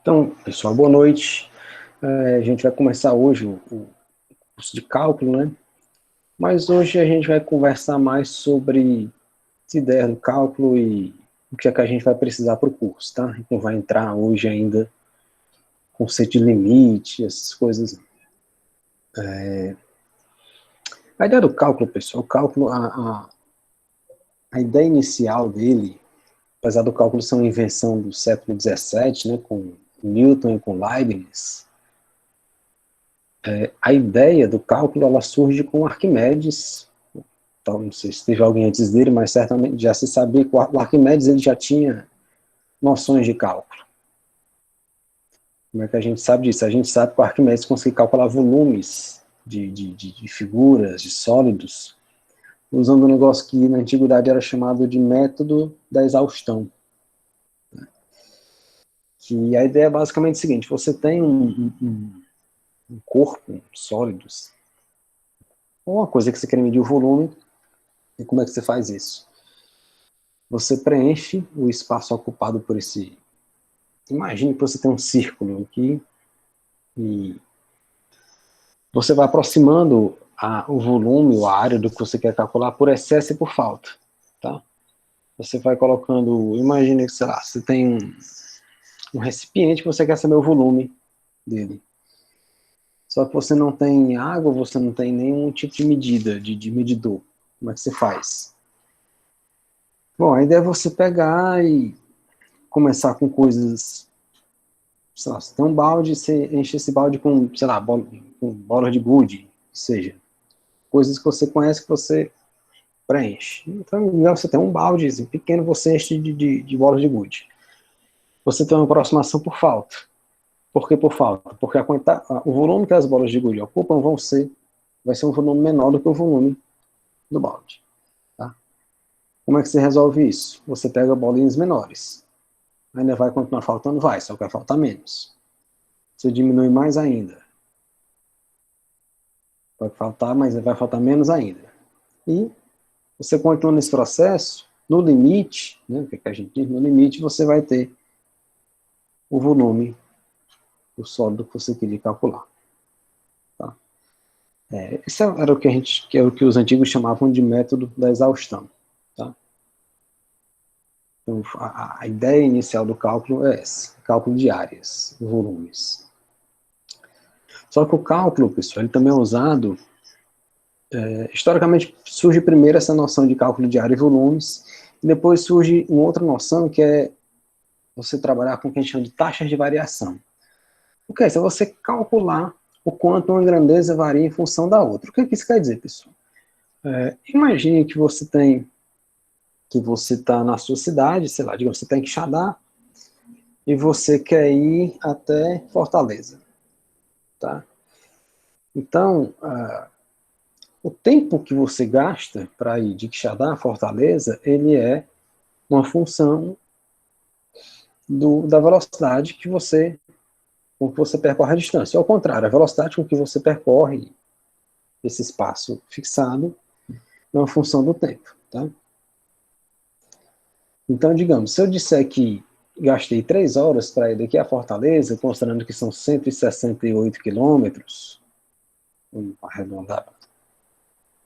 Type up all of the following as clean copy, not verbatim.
Então, pessoal, boa noite. A gente vai começar hoje o curso de cálculo, né? Mas hoje a gente vai conversar mais sobre as ideias do cálculo e o que é que a gente vai precisar para o curso, tá? Então vai entrar hoje ainda conceito de limite, essas coisas. A ideia do cálculo, pessoal, o cálculo, a ideia inicial dele, apesar do cálculo ser uma invenção do século XVII, né, com Newton e com Leibniz, a ideia do cálculo ela surge com Arquimedes. Então, não sei se teve alguém antes dele, mas certamente já se sabia que o Arquimedes ele já tinha noções de cálculo. Como é que a gente sabe disso? A gente sabe que o Arquimedes conseguia calcular volumes de figuras, de sólidos, usando um negócio que na antiguidade era chamado de método da exaustão. Que a ideia é basicamente a seguinte: você tem um corpo sólidos, ou uma coisa que você quer medir o volume, e como é que você faz isso? Você preenche o espaço ocupado por esse. Imagine que você tem um círculo aqui e você vai aproximando o volume ou a área do que você quer calcular por excesso e por falta, tá? Você vai colocando, imagine que, sei lá, você tem um recipiente que você quer saber o volume dele. Só que você não tem água, você não tem nenhum tipo de medida, de medidor. Como é que você faz? Bom, a ideia é você pegar e começar com coisas, sei lá, você tem um balde, você enche esse balde com, sei lá, com bolas de gude, seja, coisas que você conhece que você preenche. Então, você tem um balde pequeno, você enche de bolas de gude. Você tem uma aproximação por falta. Por que por falta? Porque o volume que as bolas de gude ocupam vai ser um volume menor do que o volume do balde. Tá? Como é que você resolve isso? Você pega bolinhas menores. Ainda vai continuar faltando? Vai, só que vai faltar menos. Você diminui mais ainda. Vai faltar, mas vai faltar menos ainda. E você continua nesse processo, no limite, né, o que a gente diz, no limite você vai ter o volume do sólido que você queria calcular. Tá? Esse era o que é o que os antigos chamavam de método da exaustão. Tá? Então, a ideia inicial do cálculo é essa, cálculo de áreas, volumes. Só que o cálculo, pessoal, ele também é usado, historicamente surge primeiro essa noção de cálculo de área e volumes, e depois surge uma outra noção que é você trabalhar com o que a gente chama de taxas de variação. O que é isso? É você calcular o quanto uma grandeza varia em função da outra. O que isso quer dizer, pessoal? Imagine que você está na sua cidade, sei lá, digamos, você está em Quixadá, e você quer ir até Fortaleza. Tá? Então, o tempo que você gasta para ir de Quixadá a Fortaleza, ele é uma função da velocidade com que você percorre a distância. Ao contrário, a velocidade com que você percorre esse espaço fixado é uma função do tempo. Tá? Então, digamos, se eu disser que gastei 3 horas para ir daqui a Fortaleza, considerando que são 168 quilômetros, vamos arredondar.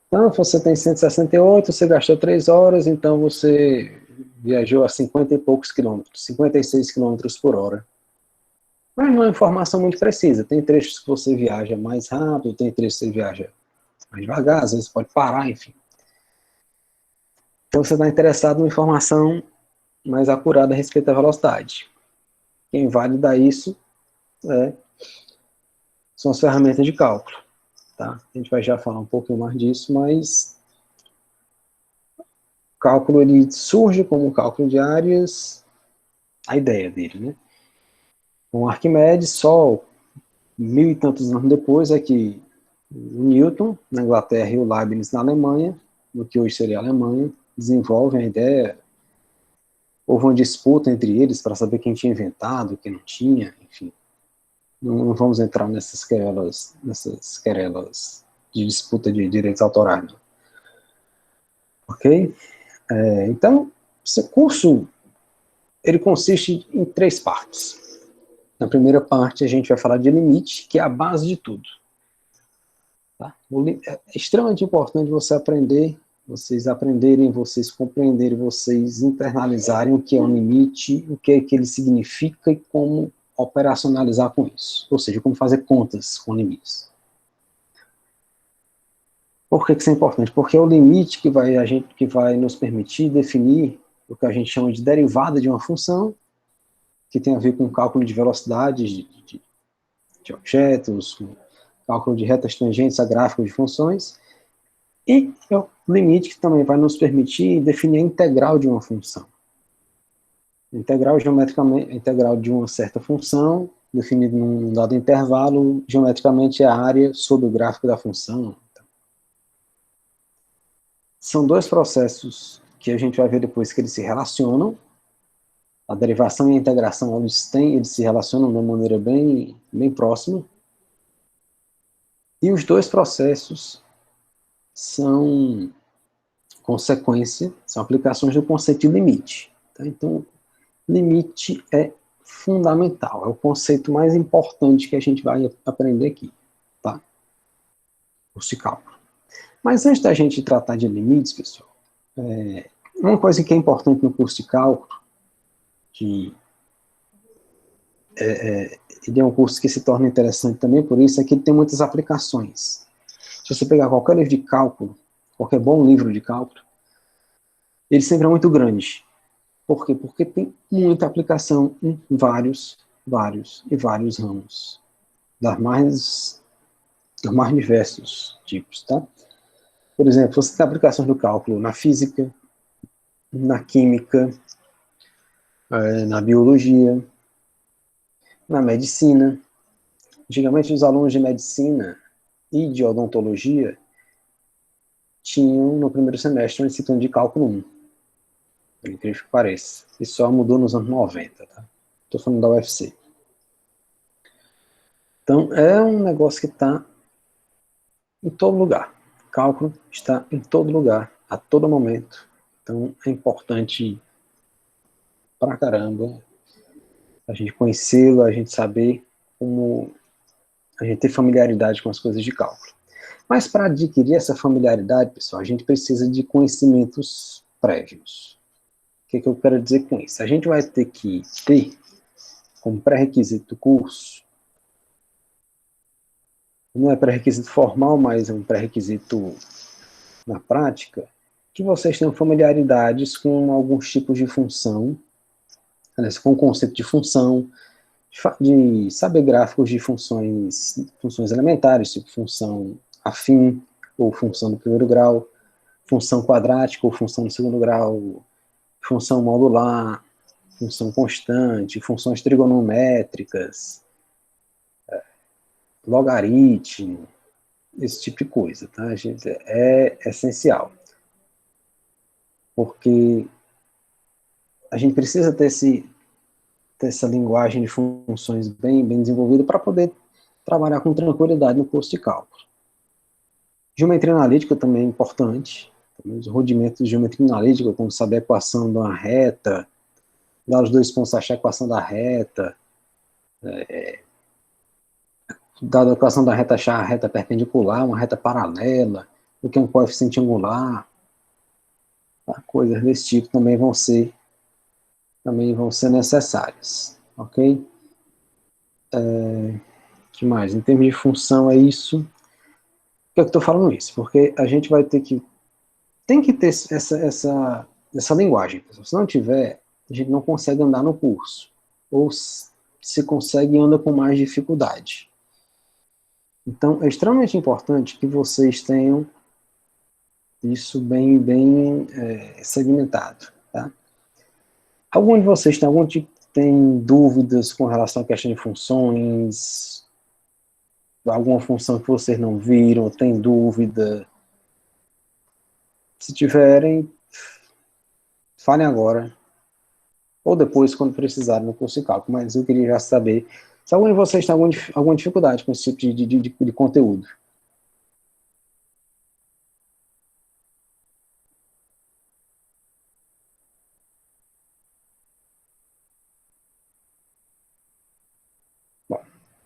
Então, você tem 168, você gastou 3 horas, então você viajou a 50 e poucos quilômetros, 56 quilômetros por hora. Mas não é uma informação muito precisa. Tem trechos que você viaja mais rápido, tem trechos que você viaja mais devagar, às vezes pode parar, enfim. Então você está interessado numa informação mais acurada a respeito da velocidade. Quem valida isso são as ferramentas de cálculo. Tá? A gente vai já falar um pouquinho mais disso, mas o cálculo ele surge como um cálculo de áreas, a ideia dele, né? Com Arquimedes, só 1000 e tantos anos depois é que o Newton, na Inglaterra, e o Leibniz, na Alemanha, no que hoje seria a Alemanha, desenvolvem a ideia. Houve uma disputa entre eles para saber quem tinha inventado, quem não tinha, enfim. Não vamos entrar nessas querelas de disputa de direitos autorais. Ok? Então, esse curso ele consiste em 3 partes. Na primeira parte, a gente vai falar de limite, que é a base de tudo. Tá? É extremamente importante vocês aprenderem, vocês compreenderem, vocês internalizarem o que é um limite, o que é que ele significa e como operacionalizar com isso. Ou seja, como fazer contas com limites. Por que isso é importante? Porque é o limite que vai nos permitir definir o que a gente chama de derivada de uma função, que tem a ver com cálculo de velocidades de objetos, com cálculo de retas tangentes a gráficos de funções, e é o limite que também vai nos permitir definir a integral de uma função. A integral geometricamente, a integral de uma certa função, definida num dado intervalo, geometricamente é a área sobre o gráfico da função. São dois processos que a gente vai ver depois que eles se relacionam. A derivação e a integração, eles se relacionam de uma maneira bem próxima. E os dois processos são consequência, são aplicações do conceito de limite. Tá? Então, limite é fundamental, é o conceito mais importante que a gente vai aprender aqui, tá? Curso de cálculo. Mas antes da gente tratar de limites, pessoal, uma coisa que é importante no curso de cálculo, que ele é um curso que se torna interessante também por isso, é que ele tem muitas aplicações. Se você pegar qualquer livro de cálculo, qualquer bom livro de cálculo, ele sempre é muito grande. Por quê? Porque tem muita aplicação em vários ramos, dos mais diversos tipos, tá? Por exemplo, você tem aplicações do cálculo na física, na química, na biologia, na medicina. Antigamente, os alunos de medicina e de odontologia tinham, no primeiro semestre, uma disciplina de cálculo 1. Por incrível que pareça. Isso só mudou nos anos 90, tá? Estou falando da UFC. Então, é um negócio que está em todo lugar. Cálculo está em todo lugar, a todo momento. Então, é importante pra caramba a gente conhecê-lo, a gente saber como a gente ter familiaridade com as coisas de cálculo. Mas para adquirir essa familiaridade, pessoal, a gente precisa de conhecimentos prévios. O que eu quero dizer com isso? A gente vai ter que ter, como pré-requisito do curso, não é pré-requisito formal, mas é um pré-requisito na prática, que vocês tenham familiaridades com alguns tipos de função, aliás, com o conceito de função, de saber gráficos de funções elementares, tipo função afim, ou função do primeiro grau, função quadrática, ou função do segundo grau, função modular, função constante, funções trigonométricas, logaritmo, esse tipo de coisa, tá, gente? É essencial. Porque a gente precisa ter essa linguagem de funções bem desenvolvida para poder trabalhar com tranquilidade no curso de cálculo. Geometria analítica também é importante. Os rudimentos de geometria analítica, como saber a equação de uma reta, dar os dois pontos, achar a equação da reta, dada a equação da reta, achar a reta perpendicular, uma reta paralela, o que é um coeficiente angular, tá? Coisas desse tipo também vão ser necessárias, ok? Que mais? Em termos de função é isso. Por que eu estou falando isso? Porque a gente vai ter que tem que ter essa linguagem. Se não tiver, a gente não consegue andar no curso. Ou se consegue, anda com mais dificuldade. Então, é extremamente importante que vocês tenham isso bem segmentado. Tá? Algum de vocês tem dúvidas com relação à questão de funções? Alguma função que vocês não viram, tem dúvida? Se tiverem, falem agora, ou depois, quando precisarem, no curso de cálculo. Mas eu queria já saber se algum de vocês tem alguma dificuldade com esse tipo de conteúdo.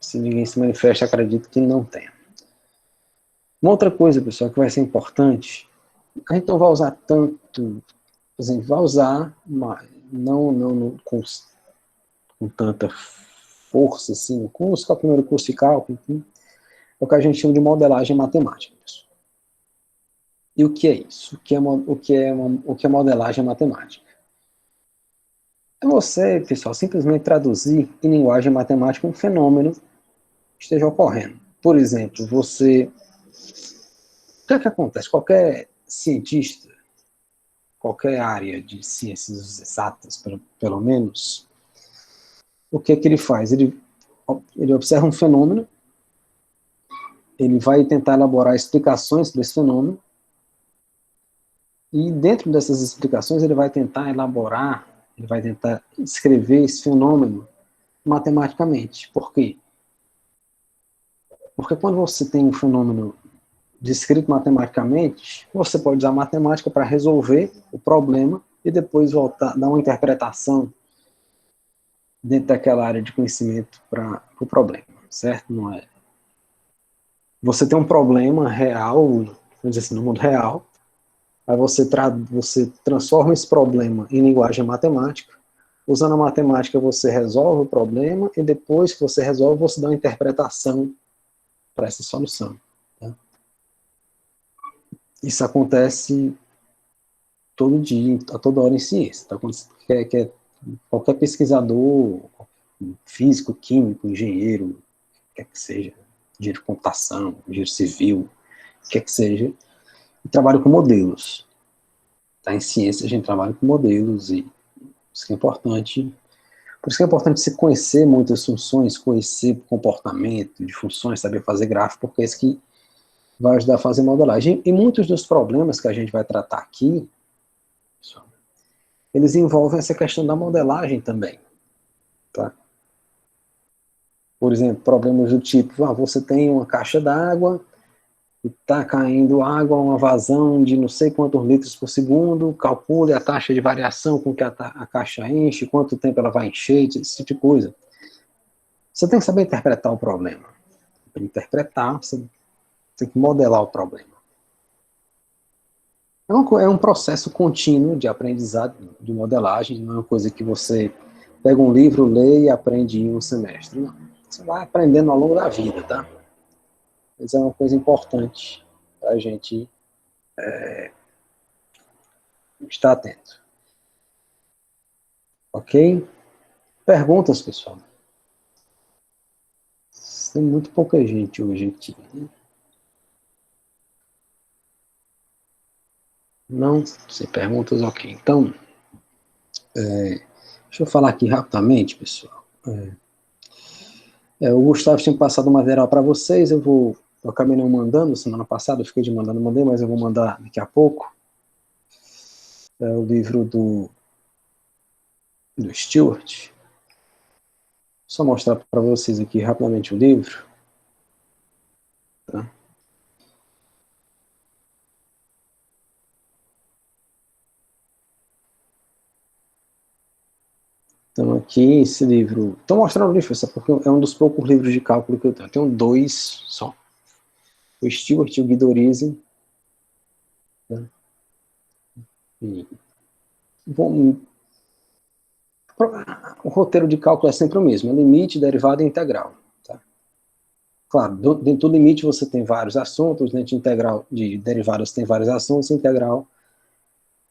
Se ninguém se manifesta, acredito que não tenha. Uma outra coisa, pessoal, que vai ser importante, a gente não vai usar tanto, por exemplo, vai usar, mas não com tanta força, assim, com o primeiro curso de cálculo, enfim, é o que a gente chama de modelagem matemática. Pessoal. E o que é isso? O que é modelagem matemática? É você, pessoal, simplesmente traduzir em linguagem matemática um fenômeno que esteja ocorrendo. Por exemplo, o que é que acontece? Qualquer cientista, qualquer área de ciências exatas, pelo menos, o que é que ele faz? Ele observa um fenômeno, ele vai tentar elaborar explicações desse fenômeno, e dentro dessas explicações ele vai tentar elaborar, ele vai tentar descrever esse fenômeno matematicamente. Por quê? Porque quando você tem um fenômeno descrito matematicamente, você pode usar a matemática para resolver o problema e depois voltar, dar uma interpretação dentro daquela área de conhecimento para o problema, certo? Não é? Você tem um problema real, vamos dizer assim, no mundo real, aí você transforma esse problema em linguagem matemática, usando a matemática você resolve o problema e depois que você resolve, você dá uma interpretação para essa solução. Tá? Isso acontece todo dia, a toda hora em ciência. Tá? Qualquer pesquisador, físico, químico, engenheiro, quer que seja, engenheiro de computação, engenheiro civil, quer que seja, trabalha com modelos. Tá? Em ciência a gente trabalha com modelos e isso que é importante. Por isso que é importante se conhecer muitas funções, conhecer o comportamento de funções, saber fazer gráfico, porque é isso que vai ajudar a fazer modelagem. E muitos dos problemas que a gente vai tratar aqui, pessoal, eles envolvem essa questão da modelagem também. Tá? Por exemplo, problemas do tipo, você tem uma caixa d'água e está caindo água, uma vazão de não sei quantos litros por segundo, calcule a taxa de variação com que a caixa enche, quanto tempo ela vai encher, esse tipo de coisa. Você tem que saber interpretar o problema. Para interpretar, você tem que modelar o problema. É um processo contínuo de aprendizado, de modelagem, não é uma coisa que você pega um livro, lê e aprende em um semestre. Não. Você vai aprendendo ao longo da vida, tá? Mas é uma coisa importante para a gente estar atento. Ok? Perguntas, pessoal? Tem muito pouca gente hoje aqui. Né? Não? Sem perguntas, ok. Então, deixa eu falar aqui rapidamente, pessoal. O Gustavo tinha passado o material para vocês, eu acabei não mandando, semana passada eu fiquei de mandar, não mandei, mas eu vou mandar daqui a pouco. É o livro do Stewart. Só mostrar para vocês aqui rapidamente o livro. Tá? Então aqui esse livro, estou mostrando o livro, porque é um dos poucos livros de cálculo que eu tenho. Eu tenho 2 só. O Stewart e o Guidorizzi. Tá? O roteiro de cálculo é sempre o mesmo, é limite, derivada e integral. Tá? Claro, dentro do limite você tem vários assuntos, dentro de derivadas tem vários assuntos, integral,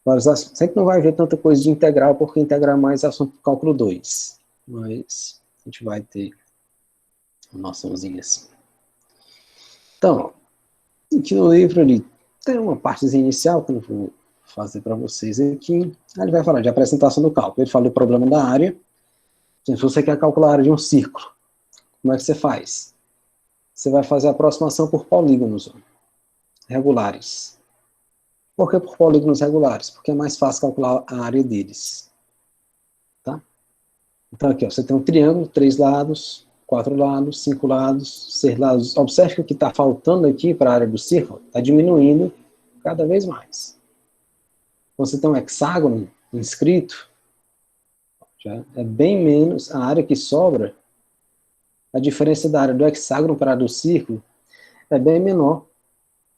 vários assuntos. Sempre não vai ver tanta coisa de integral, porque integral é mais assunto do cálculo 2. Mas a gente vai ter uma noçãozinha assim. Então, aqui no livro ele tem uma partezinha inicial que eu não vou fazer para vocês aqui. Aí ele vai falar de apresentação do cálculo. Ele fala do problema da área. Se você quer calcular a área de um círculo, como é que você faz? Você vai fazer a aproximação por polígonos regulares. Por que por polígonos regulares? Porque é mais fácil calcular a área deles. Tá? Então aqui, ó, você tem um triângulo, 3 lados, 4 lados, 5 lados, 6 lados. Observe que o que está faltando aqui para a área do círculo está diminuindo cada vez mais. Você tem um hexágono inscrito, já é bem menos, a área que sobra a diferença da área do hexágono para a área do círculo é bem menor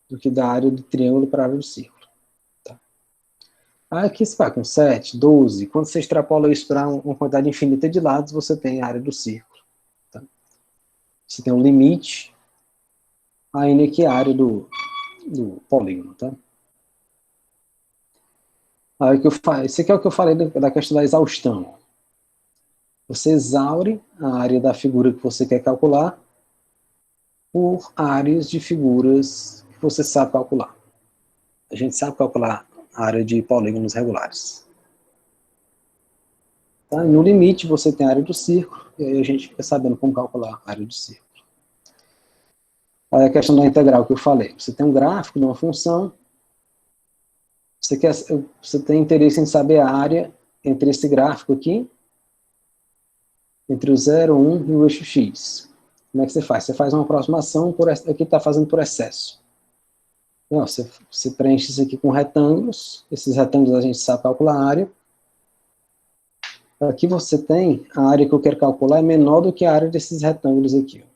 do que da área do triângulo para a área do círculo. Tá? Aí aqui você vai com 7, 12, quando você extrapola isso para uma quantidade infinita de lados, você tem a área do círculo. Tá? Você tem um limite, a N aqui é a área do polígono. Tá? Aí o que eu falei, esse aqui é o que eu falei da questão da exaustão. Você exaure a área da figura que você quer calcular por áreas de figuras que você sabe calcular. A gente sabe calcular a área de polígonos regulares. Tá? No limite, você tem a área do círculo, e aí a gente fica sabendo como calcular a área do círculo. Aí a questão da integral que eu falei. Você tem um gráfico de uma função, você tem interesse em saber a área entre esse gráfico aqui, entre o 0, 1 e o eixo x. Como é que você faz? Você faz uma aproximação, aqui está fazendo por excesso. Não, você preenche isso aqui com retângulos, esses retângulos a gente sabe calcular a área. Aqui você tem, a área que eu quero calcular é menor do que a área desses retângulos aqui, ó,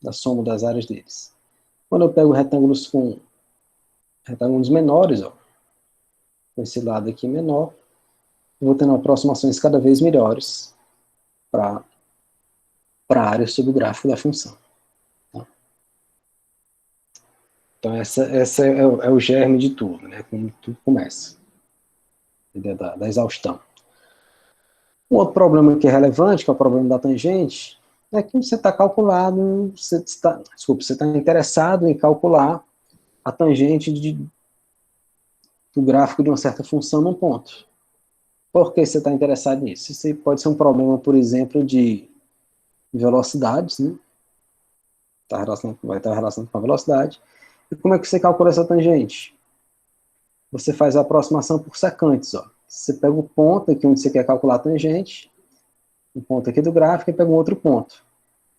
da soma das áreas deles. Quando eu pego retângulos com retângulos menores, ó, com esse lado aqui menor, eu vou tendo aproximações cada vez melhores para a área sobre o gráfico da função. Tá? Então essa é o germe de tudo, né, como tudo começa. A ideia da exaustão. Um outro problema que é relevante, que é o problema da tangente, é que você está calculado, você está interessado em calcular a tangente do gráfico de uma certa função num ponto. Por que você está interessado nisso? Isso pode ser um problema, por exemplo, de velocidades, né? Vai estar relacionado com a velocidade. E como é que você calcula essa tangente? Você faz a aproximação por secantes, ó. Você pega o ponto aqui onde você quer calcular a tangente, um ponto aqui do gráfico e pega um outro ponto.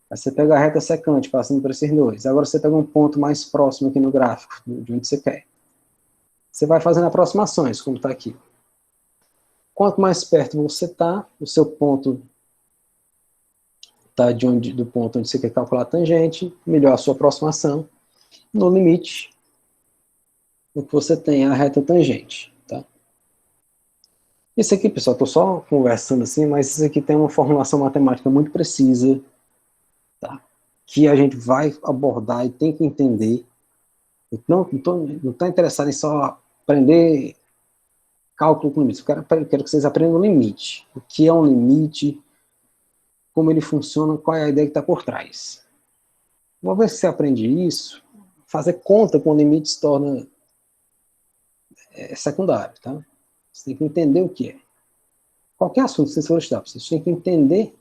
Aí você pega a reta secante, passando por esses dois. Agora você pega um ponto mais próximo aqui no gráfico, de onde você quer. Você vai fazendo aproximações, como está aqui. Quanto mais perto você está, o seu ponto está do ponto onde você quer calcular a tangente, melhor a sua aproximação. No limite, o que você tem é a reta tangente. Tá? Isso aqui, pessoal, estou só conversando assim, mas isso aqui tem uma formulação matemática muito precisa, tá? Que a gente vai abordar e tem que entender. Não está interessado em só aprender cálculo com limites. Eu quero que vocês aprendam o limite. O que é um limite, como ele funciona, qual é a ideia que está por trás. Uma vez que você aprende isso, fazer conta com o limite se torna secundário. Tá? Você tem que entender o que é. Qualquer assunto que vocês forem estudar, vocês têm que entender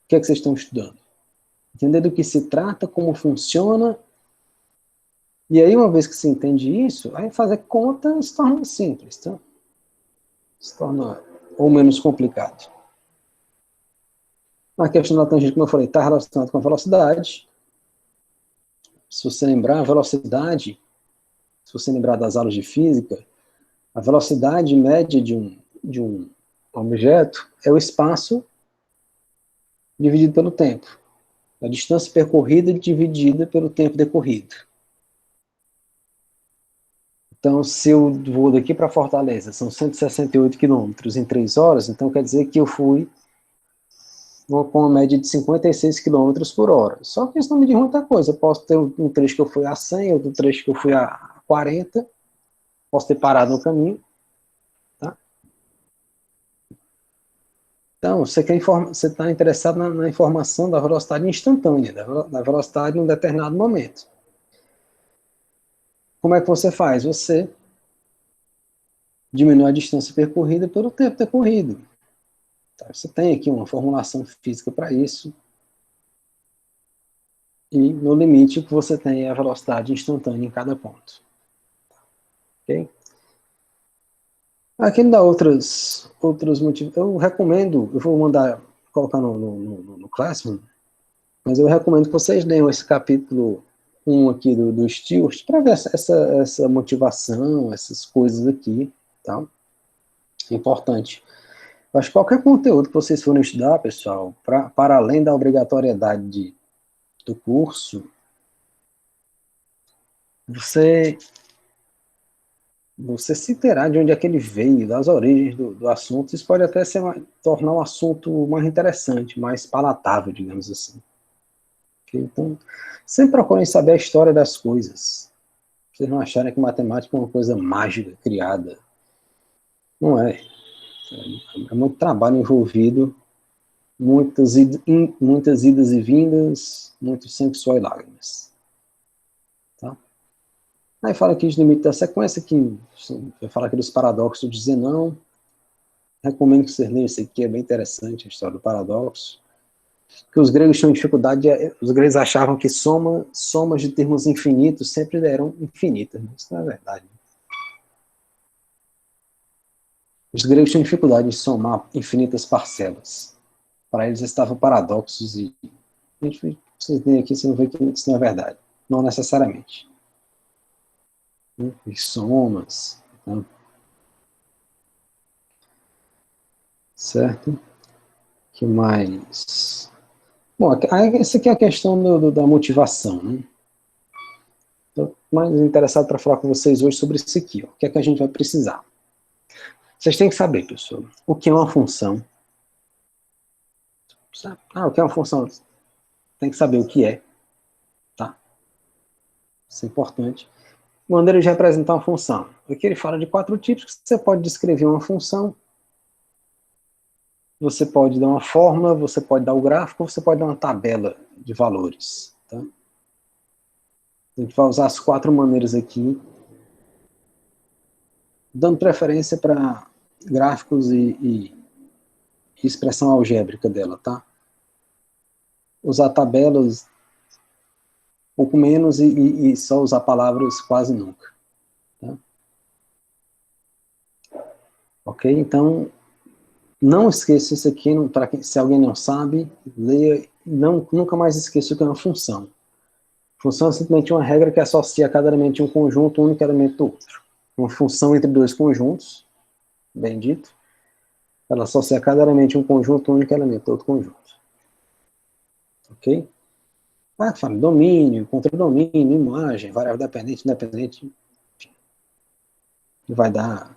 o que é que vocês estão estudando. Entender do que se trata, como funciona. E aí, uma vez que você entende isso, aí fazer conta se torna simples. Tá? Se torna ou menos complicado. A questão da tangente, como eu falei, está relacionada com a velocidade. Se você lembrar, a velocidade, se você lembrar das aulas de física, a velocidade média de um objeto é o espaço dividido pelo tempo. A distância percorrida dividida pelo tempo decorrido. Então, se eu vou daqui para Fortaleza, são 168 quilômetros em 3 horas, então quer dizer que eu fui com uma média de 56 km por hora. Só que isso não me diz muita coisa. Eu posso ter um trecho que eu fui a 100, outro trecho que eu fui a 40, posso ter parado no caminho. Tá? Então, você está interessado na informação da velocidade instantânea, da velocidade em um determinado momento. Como é que você faz? Você diminui a distância percorrida pelo tempo percorrido. Tá? Você tem aqui uma formulação física para isso. E no limite o que você tem é a velocidade instantânea em cada ponto. Ok? Aqui ele dá outros motivos. Eu recomendo, eu vou mandar colocar no Classroom, mas eu recomendo que vocês leiam esse capítulo 1 aqui do Stewart, para ver essa motivação, essas coisas aqui, tá? É importante. Eu acho que qualquer conteúdo que vocês forem estudar, pessoal, para além da obrigatoriedade do curso, você se terá de onde é que ele veio, das origens do assunto. Isso pode até tornar o assunto mais interessante, mais palatável, digamos assim. Okay? Então, sempre procurem saber a história das coisas. Vocês não acharem que matemática é uma coisa mágica, criada. Não é. É muito trabalho envolvido, muitas idas e vindas, muito sangue, suor e lágrimas. Tá? Aí fala aqui de limite da sequência, que vai falar aqui dos paradoxos de Zenão. Recomendo que vocês leiam isso aqui, é bem interessante a história do paradoxo. Que os gregos tinham dificuldade, os gregos achavam que somas de termos infinitos sempre eram infinitas. Isso não é verdade. Os gregos tinham dificuldade de somar infinitas parcelas. Para eles estavam paradoxos e vocês veem aqui, você não vê que isso não é verdade. Não necessariamente. E somas. Então, certo? O que mais? Bom, essa aqui é a questão da motivação, né? Estou mais interessado para falar com vocês hoje sobre isso aqui. Ó. O que é que a gente vai precisar? Vocês têm que saber, pessoal, o que é uma função. O que é uma função? Tem que saber o que é. Tá? Isso é importante. Maneira de representar uma função. Aqui ele fala de 4 tipos que você pode descrever uma função. Você pode dar uma fórmula, você pode dar o gráfico, você pode dar uma tabela de valores. Tá? A gente vai usar as 4 maneiras aqui, dando preferência para gráficos e expressão algébrica dela, tá? Usar tabelas pouco menos e só usar palavras quase nunca. Tá? Ok? Então, não esqueça isso aqui, se alguém não sabe, leia, nunca mais esqueça o que é uma função. Função é simplesmente uma regra que associa cada elemento de um conjunto, um único elemento do outro. Uma função entre 2 conjuntos, bem dito, ela associa cada elemento de um conjunto, um único elemento do outro conjunto. Ok? Fala domínio, contradomínio, imagem, variável dependente, independente, enfim. Vai dar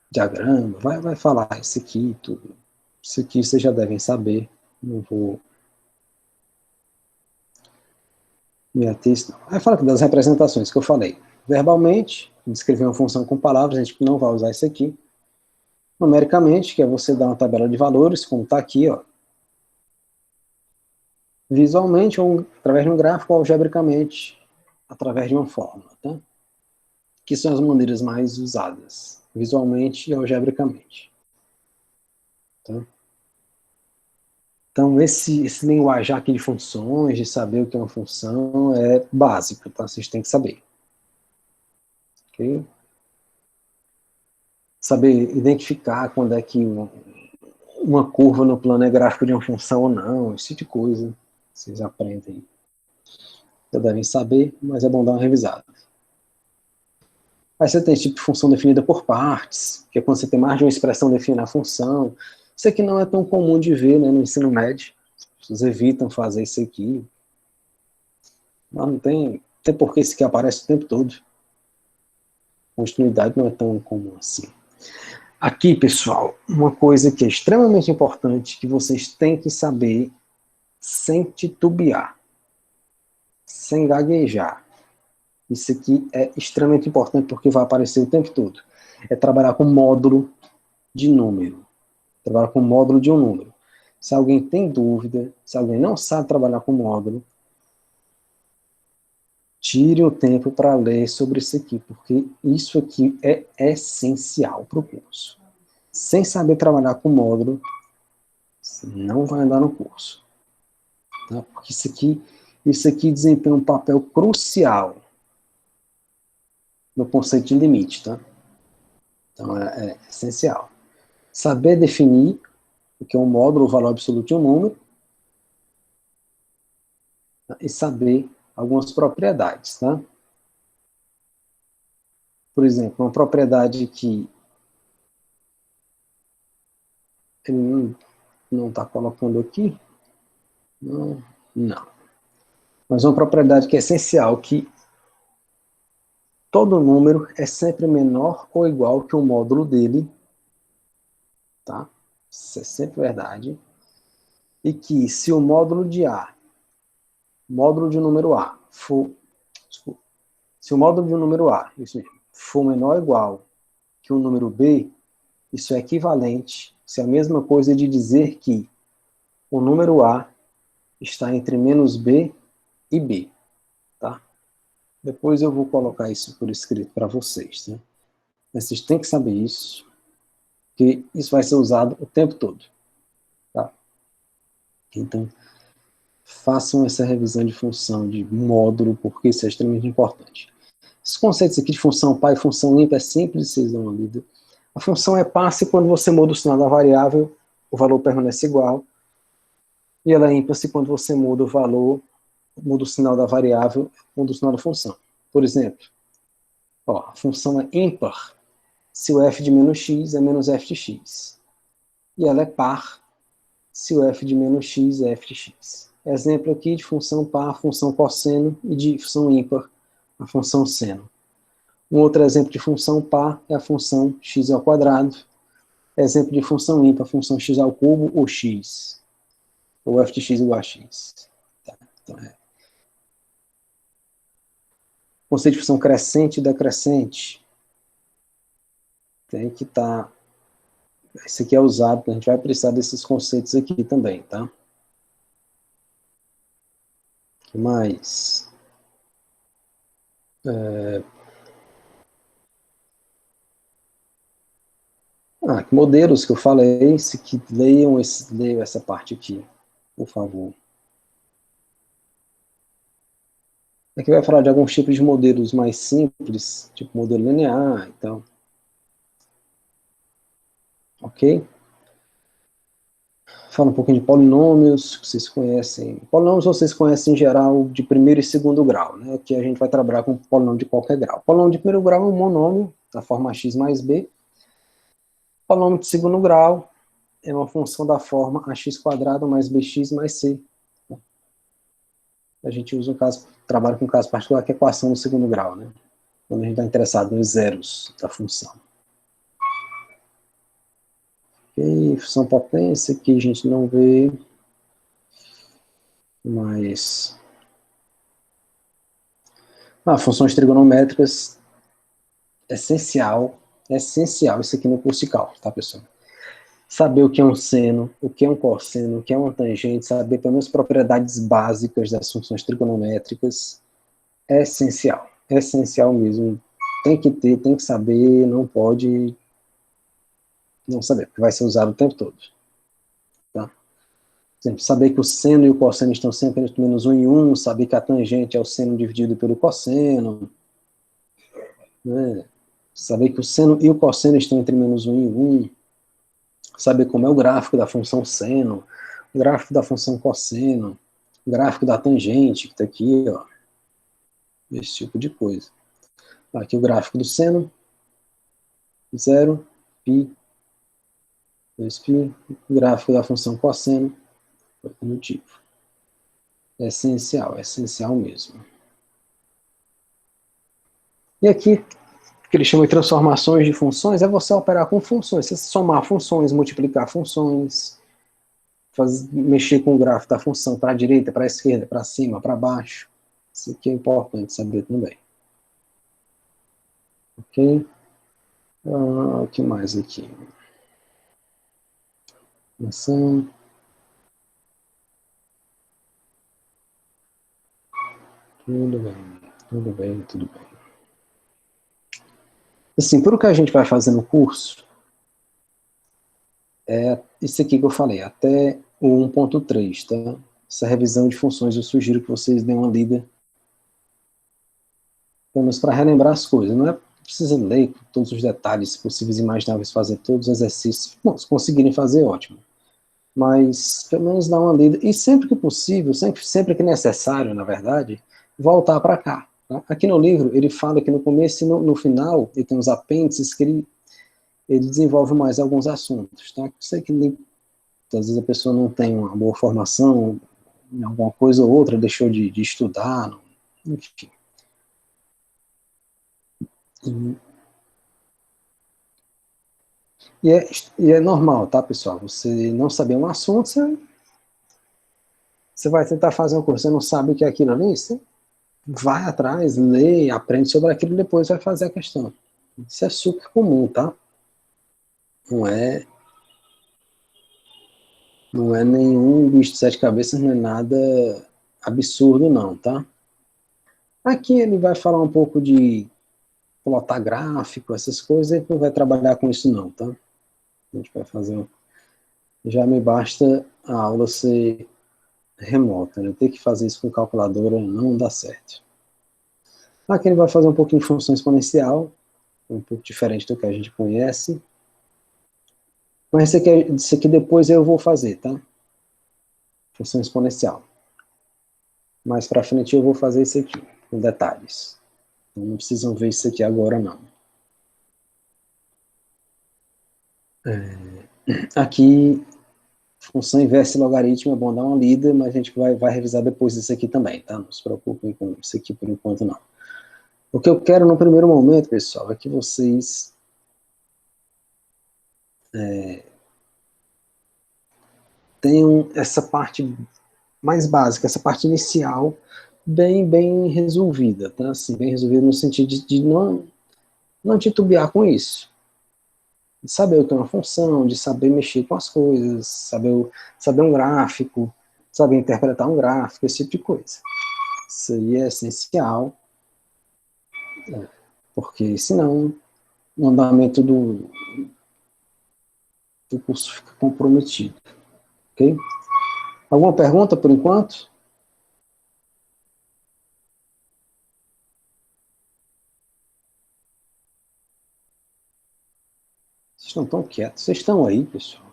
diagrama, vai falar isso aqui, tudo. Isso aqui vocês já devem saber, não vou me ater isso não. Aí fala das representações que eu falei. Verbalmente, descrever uma função com palavras, a gente não vai usar isso aqui. Numericamente, que é você dar uma tabela de valores, como está aqui, ó. Visualmente, ou através de um gráfico, ou algebricamente, através de uma fórmula, tá? Que são as maneiras mais usadas, visualmente e algebricamente. Tá? Então, esse linguajar aqui de funções, de saber o que é uma função, é básico, tá? Vocês têm que saber. Ok? Saber identificar quando é que uma curva no plano é gráfico de uma função ou não, esse tipo de coisa. Vocês aprendem. Já devem saber, mas é bom dar uma revisada. Aí você tem tipo de função definida por partes, que é quando você tem mais de uma expressão definindo a função. Isso aqui não é tão comum de ver, né, no ensino médio. As pessoas evitam fazer isso aqui. Mas não tem por que isso aqui aparece o tempo todo. Continuidade não é tão comum assim. Aqui, pessoal, uma coisa que é extremamente importante, que vocês têm que saber sem titubear, sem gaguejar. Isso aqui é extremamente importante porque vai aparecer o tempo todo. É trabalhar com módulo de número. Trabalhar com módulo de um número. Se alguém tem dúvida, se alguém não sabe trabalhar com módulo, tire o tempo para ler sobre isso aqui, porque isso aqui é essencial para o curso. Sem saber trabalhar com módulo, você não vai andar no curso. Tá? Porque isso aqui desempenha um papel crucial no conceito de limite. Tá? Então é essencial. Saber definir o que é um módulo, o valor absoluto de um número, tá? E saber algumas propriedades. Tá? Por exemplo, uma propriedade que ele não está colocando aqui, não. Mas uma propriedade que é essencial, que todo número é sempre menor ou igual que o módulo dele, tá? Isso é sempre verdade. E que se o módulo de A, módulo de um número A, se o módulo de um número A, isso mesmo, for menor ou igual que o número B, isso é equivalente, isso é a mesma coisa de dizer que o número A está entre menos B e B, tá? Depois eu vou colocar isso por escrito para vocês, né? Mas vocês têm que saber isso, que isso vai ser usado o tempo todo, tá? Então, façam essa revisão de função, de módulo, porque isso é extremamente importante. Esses conceitos aqui de função par e função ímpar é simples, vocês dão uma lida. A função é par se quando você muda o sinal da variável, o valor permanece igual. E ela é ímpar se quando você muda o valor, muda o sinal da variável, muda o sinal da função. Por exemplo, ó, a função é ímpar se o f de menos x é menos f de x. E ela é par se o f de menos x é f de x. Exemplo aqui de função par, função cosseno, e de função ímpar, a função seno. Um outro exemplo de função par é a função x ao quadrado. Exemplo de função ímpar, a função x ao cubo ou x. Ou f de x igual a x. Tá? Então, conceito de função crescente e decrescente. Tem que estar... Esse aqui é usado, a gente vai precisar desses conceitos aqui também, tá? O que mais? Modelos que eu falei, se que leiam essa parte aqui, por favor. Aqui vai falar de alguns tipos de modelos mais simples, tipo modelo linear, então. Ok? Fala um pouquinho de polinômios, que vocês conhecem. Polinômios vocês conhecem em geral de primeiro e segundo grau, né? Que a gente vai trabalhar com polinômio de qualquer grau. Polinômio de primeiro grau é um monômio, da forma x mais b. Polinômio de segundo grau é uma função da forma ax² mais bx mais c. A gente usa trabalha com um caso particular que é equação do segundo grau, né? Quando a gente está interessado nos zeros da função. Ok, função potência, que a gente não vê, mas... funções trigonométricas, essencial isso aqui no curso de cálculo, tá, pessoal? Saber o que é um seno, o que é um cosseno, o que é uma tangente, saber pelo menos propriedades básicas das funções trigonométricas, é essencial mesmo. Tem que ter, tem que saber, não pode não saber, porque vai ser usado o tempo todo. Tá? Por exemplo, saber que o seno e o cosseno estão sempre entre menos 1 e 1, saber que a tangente é o seno dividido pelo cosseno, né? Saber que o seno e o cosseno estão entre menos 1 e 1, saber como é o gráfico da função seno, o gráfico da função cosseno, o gráfico da tangente, que está aqui, ó, esse tipo de coisa. Aqui o gráfico do seno, 0, π, 2π, o gráfico da função cosseno, no tipo. É essencial mesmo. E aqui, que ele chama de transformações de funções, é você operar com funções, você somar funções, multiplicar funções, mexer com o gráfico da função para a direita, para a esquerda, para cima, para baixo. Isso aqui é importante saber também. Ok? O que mais aqui? Função. Tudo bem. Assim, por o que a gente vai fazer no curso, é isso aqui que eu falei, até o 1.3, tá? Essa revisão de funções, eu sugiro que vocês deem uma lida, pelo menos para relembrar as coisas. Não é precisa ler todos os detalhes possíveis e imagináveis, fazer todos os exercícios. Bom, se conseguirem fazer, ótimo. Mas, pelo menos dar uma lida. E sempre que possível, sempre que necessário, na verdade, voltar para cá. Tá? Aqui no livro, ele fala que no começo e no final, ele tem uns apêndices que ele desenvolve mais alguns assuntos. Tá? Eu sei que às vezes a pessoa não tem uma boa formação, em alguma coisa ou outra, deixou de estudar, enfim. E é normal, tá, pessoal? Você não saber um assunto, você vai tentar fazer uma coisa, você não sabe o que é aquilo ali, você vai atrás, lê, aprende sobre aquilo e depois vai fazer a questão. Isso é super comum, tá? Não é, não é nenhum bicho de sete cabeças, não é nada absurdo, não, tá? Aqui ele vai falar um pouco de plotar gráfico, essas coisas, ele não vai trabalhar com isso, não, tá? A gente vai fazer Já me basta a aula ser remota, né? Ter que fazer isso com calculadora não dá certo. Aqui ele vai fazer um pouquinho de função exponencial, um pouco diferente do que a gente conhece. Mas isso aqui depois eu vou fazer, tá? Função exponencial. Mais para frente eu vou fazer isso aqui, com detalhes. Então, não precisam ver isso aqui agora, não. Aqui, função inversa e logaritmo é bom dar uma lida, mas a gente vai revisar depois isso aqui também, tá? Não se preocupem com isso aqui por enquanto, não. O que eu quero no primeiro momento, pessoal, é que vocês tenham essa parte mais básica, essa parte inicial, bem resolvida, tá? Assim, bem resolvida no sentido de não titubear com isso. De saber o que é uma função, de saber mexer com as coisas, saber um gráfico, saber interpretar um gráfico, esse tipo de coisa. Isso aí é essencial, porque senão o andamento do curso fica comprometido. Ok? Alguma pergunta por enquanto? Vocês estão tão quietos. Vocês estão aí, pessoal?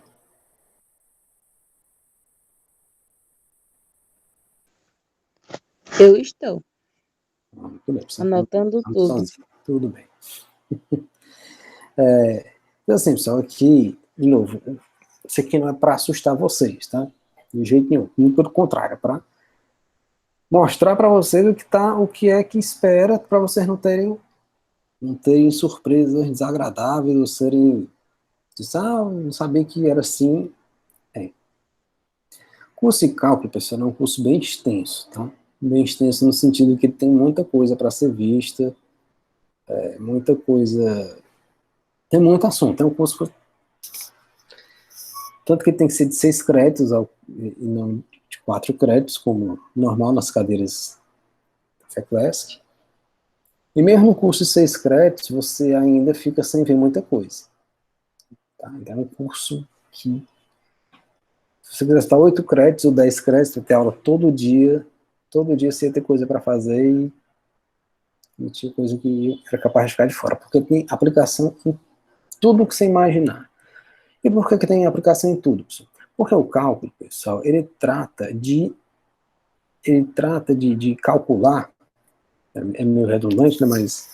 Eu estou. Muito bem, Anotando tudo. sozinho. Tudo bem. Então, assim, pessoal, aqui, de novo, isso aqui não é para assustar vocês, tá? De jeito nenhum. Muito pelo contrário, é para mostrar para vocês o que é que espera, para vocês não terem surpresas desagradáveis, ou serem, não sabia que era assim. Curso de cálculo, pessoal, é um curso bem extenso, tá? Bem extenso no sentido que tem muita coisa para ser vista, muita coisa, tem muito assunto. É um curso tanto que tem que ser de 6 créditos e não de 4 créditos, como normal nas cadeiras da FECLESC. E mesmo no curso de 6 créditos, você ainda fica sem ver muita coisa. Tá? Então é um curso que, se você quiser estar 8 créditos ou 10 créditos, ter aula todo dia você ia ter coisa para fazer e tinha coisa que era capaz de ficar de fora, porque tem aplicação em tudo que você imaginar. E por que tem aplicação em tudo, pessoal? Porque o cálculo, pessoal, ele trata de calcular, é meio redundante, né, mas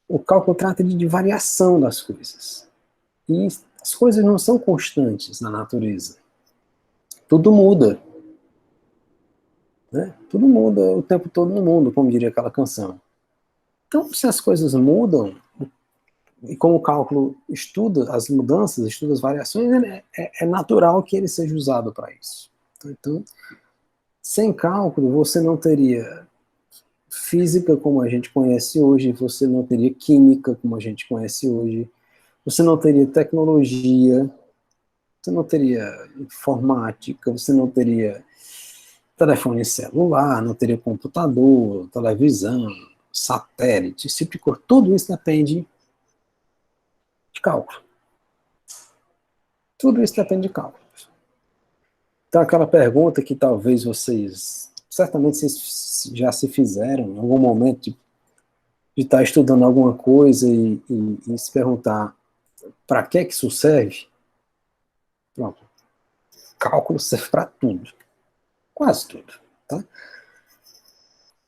o cálculo trata de variação das coisas. E as coisas não são constantes na natureza. Tudo muda. Né? Tudo muda o tempo todo no mundo, como diria aquela canção. Então, se as coisas mudam, e como o cálculo estuda as mudanças, estuda as variações, é natural que ele seja usado para isso. Então, sem cálculo, você não teria física como a gente conhece hoje, você não teria química como a gente conhece hoje, você não teria tecnologia, você não teria informática, você não teria telefone celular, não teria computador, televisão, satélite, esse tipo de coisa. Tudo isso depende de cálculo. Tudo isso depende de cálculo. Então, aquela pergunta que talvez certamente vocês já se fizeram em algum momento de estar estudando alguma coisa e se perguntar para que isso serve? Pronto. Cálculo serve para tudo. Quase tudo. Tá?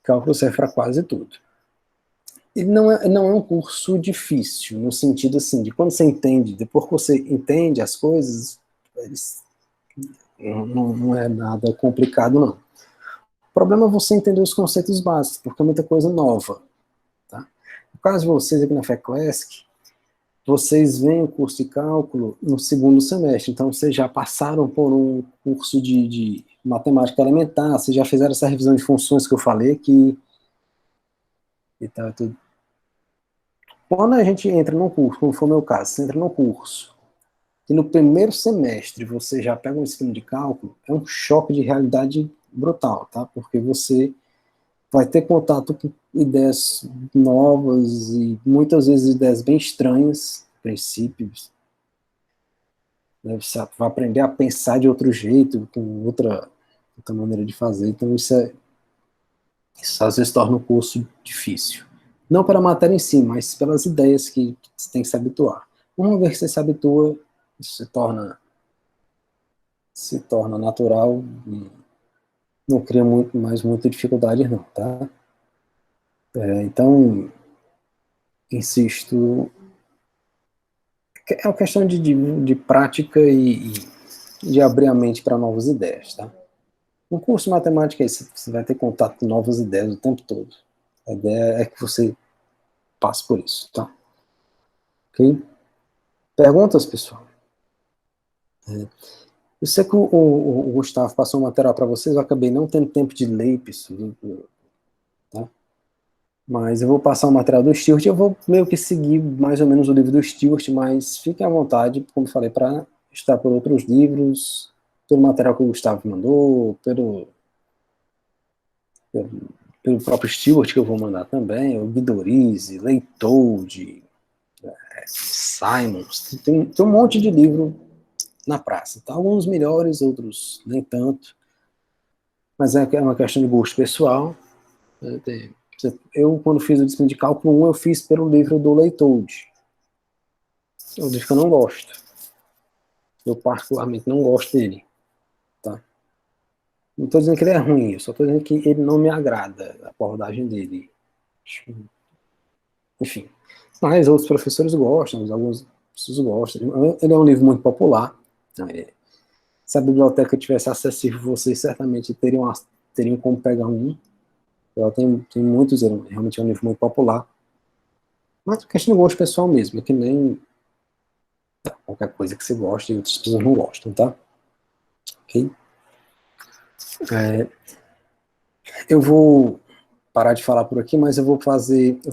Cálculo serve para quase tudo. E não é um curso difícil, no sentido assim, de quando você entende, depois que você entende as coisas, Não é nada complicado, não. O problema é você entender os conceitos básicos, porque é muita coisa nova. Tá? No caso de vocês aqui na FEClassic, vocês veem o curso de cálculo no segundo semestre, então vocês já passaram por um curso de matemática elementar, vocês já fizeram essa revisão de funções que eu falei aqui, e tal, tudo. Quando a gente entra num curso, como foi o meu caso, você entra num curso, e no primeiro semestre você já pega um ensino de cálculo, é um choque de realidade brutal, tá? Porque você vai ter contato com ideias novas e muitas vezes ideias bem estranhas, princípios, né? Você vai aprender a pensar de outro jeito, com outra maneira de fazer, então isso às vezes torna o curso difícil. Não pela matéria em si, mas pelas ideias que você tem que se habituar. Uma vez que você se habitua, isso se torna natural e não cria mais muita dificuldade não, tá? Então, insisto, é uma questão de prática e de abrir a mente para novas ideias, tá? No curso de matemática é isso, você vai ter contato com novas ideias o tempo todo. A ideia é que você passe por isso, tá? Ok? Perguntas, pessoal? Eu sei que o Gustavo passou um material para vocês, eu acabei não tendo tempo de ler isso, tá? Mas eu vou passar o material do Stewart, eu vou meio que seguir mais ou menos o livro do Stewart, mas fiquem à vontade, como falei, para estar por outros livros, pelo material que o Gustavo mandou, pelo próprio Stewart que eu vou mandar também, o Guidorize, Leitold, Simons, tem um monte de livro na praça, tá? Alguns melhores, outros nem tanto, mas é uma questão de gosto pessoal. Eu, quando fiz o discipline de cálculo 1, eu fiz pelo livro do Leitold. É um livro que eu não gosto. Eu particularmente não gosto dele. Tá? Não estou dizendo que ele é ruim, eu só estou dizendo que ele não me agrada, a abordagem dele. Enfim. Mas outros professores gostam, alguns professores gostam. Ele é um livro muito popular. Se a biblioteca tivesse acessível, vocês certamente teriam como pegar um. Ela tem muitos, realmente é um livro muito popular. Mas é questão de gosto pessoal mesmo, é que nem qualquer coisa que você gosta e outras pessoas não gostam, tá? Ok? Eu vou parar de falar por aqui, mas eu vou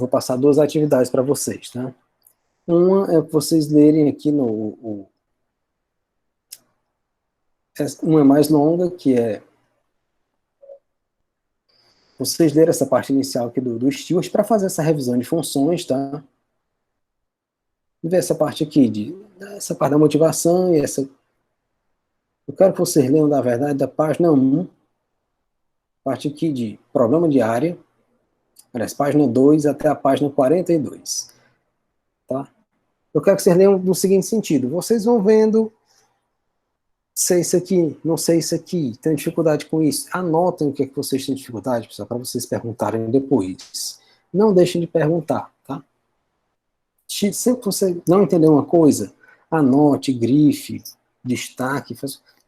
passar duas atividades para vocês, tá? Uma é vocês lerem aqui uma é mais longa, que é vocês lerem essa parte inicial aqui do Stewart para fazer essa revisão de funções, tá? E ver essa parte aqui, essa parte da motivação e essa. Eu quero que vocês leiam, da verdade, da página 1, parte aqui de problema de área, aliás, página 2 até a página 42, tá? Eu quero que vocês leiam no seguinte sentido, vocês vão vendo, sei isso aqui, não sei isso aqui, tenho dificuldade com isso, anotem o que é que vocês têm dificuldade, pessoal, para vocês perguntarem depois. Não deixem de perguntar, tá? Sempre que você não entender uma coisa, anote, grife, destaque,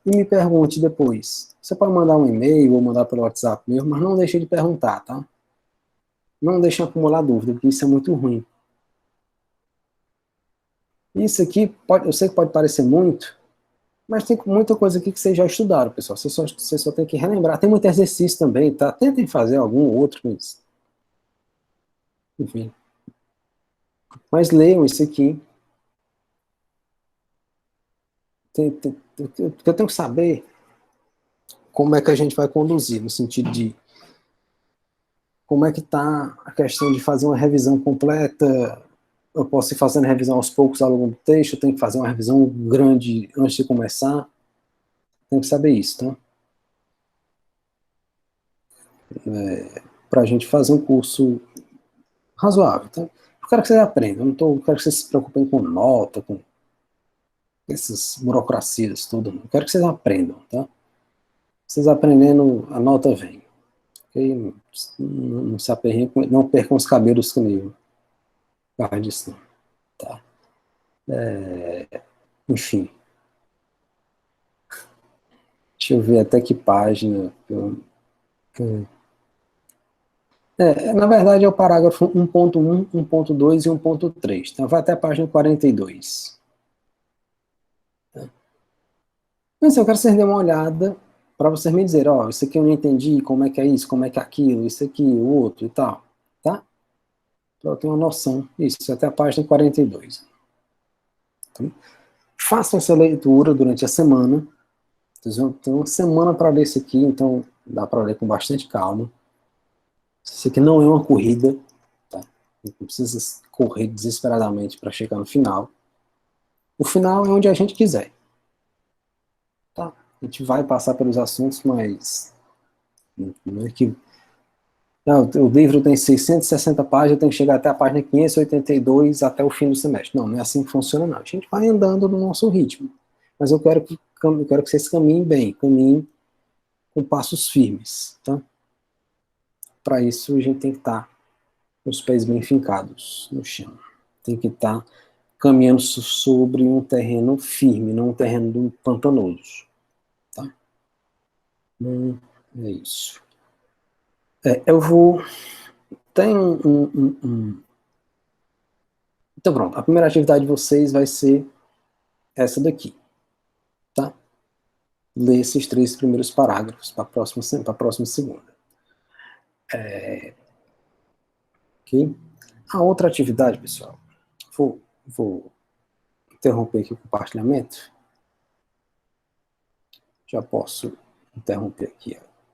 e me pergunte depois. Você pode mandar um e-mail ou mandar pelo WhatsApp mesmo, mas não deixe de perguntar, tá? Não deixe acumular dúvida, porque isso é muito ruim. Isso aqui, eu sei que pode parecer muito, mas tem muita coisa aqui que vocês já estudaram, pessoal. Você só tem que relembrar. Tem muito exercício também, tá? Tentem fazer algum outro, mas, enfim. Mas leiam isso aqui. Eu tenho que saber como é que a gente vai conduzir, no sentido de como é que está a questão de fazer uma revisão completa. Eu posso ir fazendo revisão aos poucos ao longo do texto, eu tenho que fazer uma revisão grande antes de começar. Tenho que saber isso, tá? Para a gente fazer um curso razoável, tá? Eu quero que vocês aprendam, eu quero que vocês se preocupem com nota, com essas burocracias, tudo. Eu quero que vocês aprendam, tá? Vocês aprendendo, a nota vem. Ok? Não se aperrem, não percam os cabelos comigo. Guarde disso, não, tá? Enfim. Deixa eu ver até que página. Na verdade, é o parágrafo 1.1, 1.2 e 1.3. Então, vai até a página 42. Então, assim, eu quero que vocês dêem uma olhada para vocês me dizerem, ó, isso aqui eu não entendi, como é que é isso, como é que é aquilo, isso aqui, o outro e tal, tá? Para eu ter uma noção disso, até a página 42. Então, façam essa leitura durante a semana. Vocês vão ter uma semana para ler isso aqui, então dá para ler com bastante calma. Isso aqui não é uma corrida, tá? Não precisa correr desesperadamente para chegar no final. O final é onde a gente quiser, tá? A gente vai passar pelos assuntos, mas não é que não, o livro tem 660 páginas, eu tenho que chegar até a página 582 até o fim do semestre. Não, não é assim que funciona, não. A gente vai andando no nosso ritmo. Mas eu quero que vocês caminhem bem, caminhem com passos firmes, tá? Para isso, a gente tem que estar com os pés bem fincados no chão. Tem que estar caminhando sobre um terreno firme, não um terreno pantanoso, tá? É isso. Eu vou... Tem Então pronto, a primeira atividade de vocês vai ser essa daqui, tá? Ler esses 3 primeiros parágrafos para a próxima segunda. Ok? A outra atividade, pessoal, vou interromper aqui o compartilhamento. Já posso interromper aqui